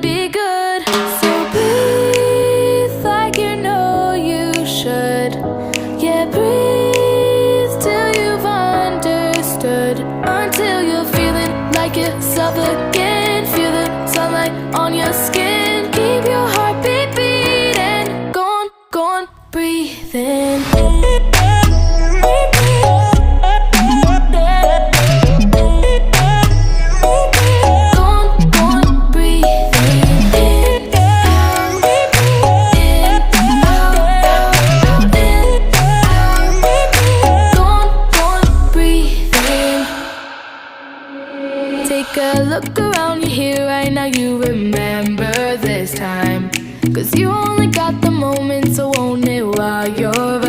be good. So breathe like you know you should. Yeah, breathe till you've understood. Until you're feeling like yourself again. Feel the sunlight on your skin. Keep your heartbeat beating. Go on, breathe in. Take a look around, you're here right now, you remember this time. 'Cause you only got the moment, so own it while you're